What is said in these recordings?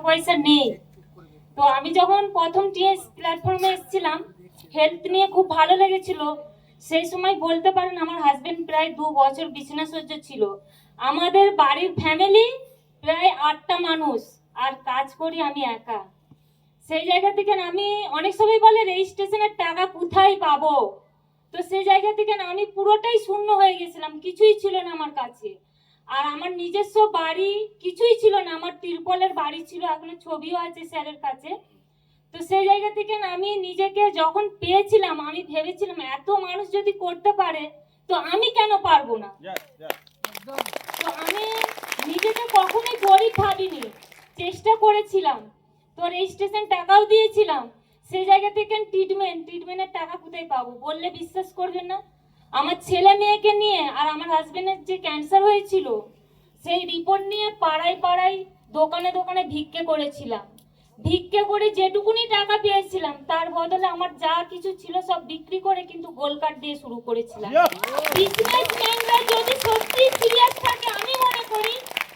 পয়সা নেই। তো আমি যখন প্রথম টিএস প্ল্যাটফর্মে এসেছিলাম, হেলথ নিয়ে খুব ভালো লেগেছিল। সেই সময় বলতে পারেন আমার হাজবেন্ড প্রায় 2 বছর বিছানা সহ্য ছিল। আমাদের বাড়ির ফ্যামিলি প্রায় 8টা মানুষ, আর কাজ করি আমি একা। সেই জায়গা থেকে আমি অনেক সময় বলে রেজিস্ট্রেশনের টাকা কোথায় পাবো, তো সেই জায়গা থেকে আমি পুরোটাই শূন্য হয়ে গেছিলাম, কিছুই ছিল না আমার কাছে। আর আমার নিজস্ব বাড়ি কিছুই ছিল না, আমার তিরপলের বাড়ি ছিল, এখনো ছবিও আছে স্যারের কাছে। তো সেই জায়গা থেকে আমি নিজেকে যখন পেয়েছিলাম, আমি ভেবেছিলাম এত মানুষ যদি করতে পারে তো আমি কেন পারবো না। তো আমি নিজেকে কখনোই গরিব ভাবিনি, চেষ্টা করেছিলাম। তো রেজিস্ট্রেশন টাকাও দিয়েছিলাম। সেই জায়গা থেকে ট্রিটমেন্টের টাকা কোথায় পাবো বললে বিশ্বাস করবেন না। আমার ছেলে মেয়েকে নিয়ে আর আমার হাজবেন্ডের যে ক্যান্সার হয়েছিল, সেই রিপোর্ট নিয়ে পাড়ায় পাড়ায় দোকানে দোকানে ভিক্ষে করেছিলাম। ভিক্ষে করে যেটুকুনি টাকা পেয়েছিলাম তার বদলে আমার যা কিছু ছিল সব বিক্রি করে কিন্তু গোল কার্ড দিয়ে শুরু করেছিলাম। বিজনেসম্যানরা যদি সত্যি সিরিয়াস থাকে, আমি মনে করি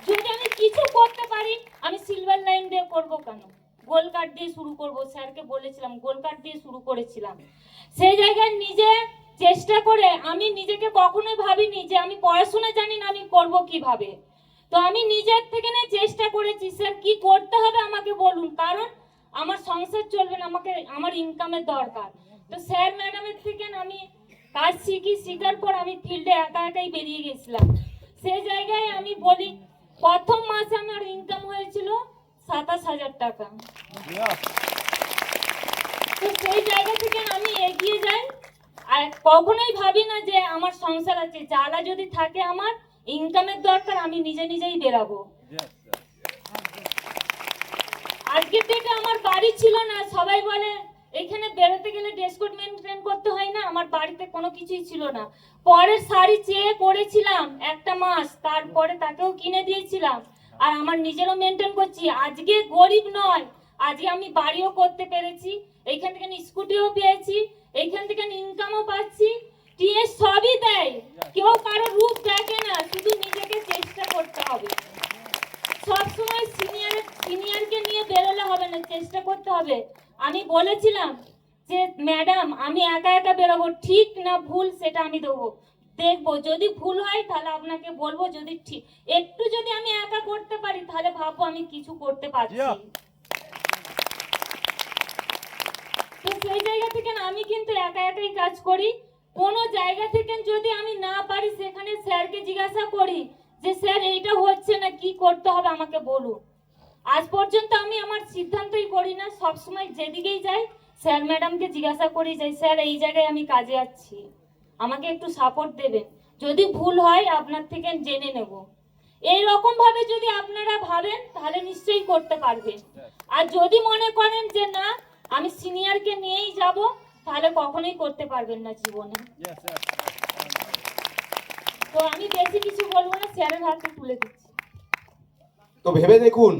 যদি আমি কিছু করতে পারি, আমি সিলভার লাইন দিয়ে করব কেন, গোল কার্ড দিয়ে শুরু করব। স্যারকে বলেছিলাম গোল কার্ড দিয়ে শুরু করেছিলাম। সেই জায়গায় নিজে চেষ্টা করে আমি নিজেকে কখনোই ভাবিনি যে আমি পড়াশোনা জানি না, আমি করব কিভাবে। তো আমি নিজের থেকে না চেষ্টা করেছি, স্যার কি করতে হবে আমাকে বলুন, কারণ আমার সংসার চলবে না, আমাকে আমার ইনকামের দরকার। তো স্যার ম্যাডামের থেকে আমি কাজ শিখার পর আমি ফিল্ডে একা একাই বেরিয়ে গেছিলাম। সেই জায়গায় আমি বলি প্রথম মাসে আমার ইনকাম হয়েছিল 27,000 টাকা। তো সেই জায়গা থেকে আমি এগিয়ে যাই, আর কখনোই ভাবি না যে আমার সংসার আছে, জ্বালা যদি থাকে আমার ইনকামের দরকার, আমি নিজে নিজেই বেরাবো। আজকে থেকে আমার বাড়ি ছিল না, সবাই বলে এখানে বেরোতে গেলে ড্রেস কোড মেনটেন করতে হয় না, আমার বাড়িতে কোনো কিছুই ছিল না। পরের শাড়ি চেয়ে করেছিলাম একটা মাস, তারপরে তাকেও কিনে দিয়েছিলাম, আর আমার নিজেরও মেনটেন করছি। আজকে গরিব নয়, আজকে আমি বাড়িও করতে পেরেছি, এইখান থেকে স্কুটিও পেয়েছি, এইখান থেকে ইনকামও পাচ্ছি। টিএস সবই দেয়, কেউ কারো রূপ দেখে না, শুধু নিজেকে চেষ্টা করতে হবে। সবসময় সিনিয়রকে নিয়ে বেরোলে হবে না, চেষ্টা করতে হবে। আমি বলেছিলাম যে ম্যাডাম আমি একা একা বেরোবো, ঠিক না ভুল সেটা আমি দেখবো, যদি ভুল হয় তাহলে আপনাকে বলবো, যদি ঠিক একটু যদি আমি একা করতে পারি তাহলে ভাববো আমি কিছু করতে পারছি। তো সেই জায়গা থেকে আমি কিন্তু একা একাই কাজ করি। কোনো জায়গা থেকে যদি আমি না পারি সেখানে স্যারকে জিজ্ঞাসা করি যে স্যার এইটা হচ্ছে না, কি করতে হবে আমাকে বলুন। আজ পর্যন্ত আমি আমার সিদ্ধান্তই করি না, সবসময় যেদিকেই যাই স্যার ম্যাডামকে জিজ্ঞাসা করি যে স্যার এই জায়গায় আমি কাজে আছি, আমাকে একটু সাপোর্ট দেবেন, যদি ভুল হয় আপনার থেকে জেনে নেব। এই রকম ভাবে যদি আপনারা ভাবেন তাহলে নিশ্চয়ই করতে পারবেন। আর যদি মনে করেন যে না আমি সিনিয়রকে নিয়েই যাব, তাহলে কখনোই করতে পারবেন না জীবনে। তো আমি বেশি কিছু বলবো না, স্যারের হাতে তুলে দিচ্ছি। তো ভেবে দেখুন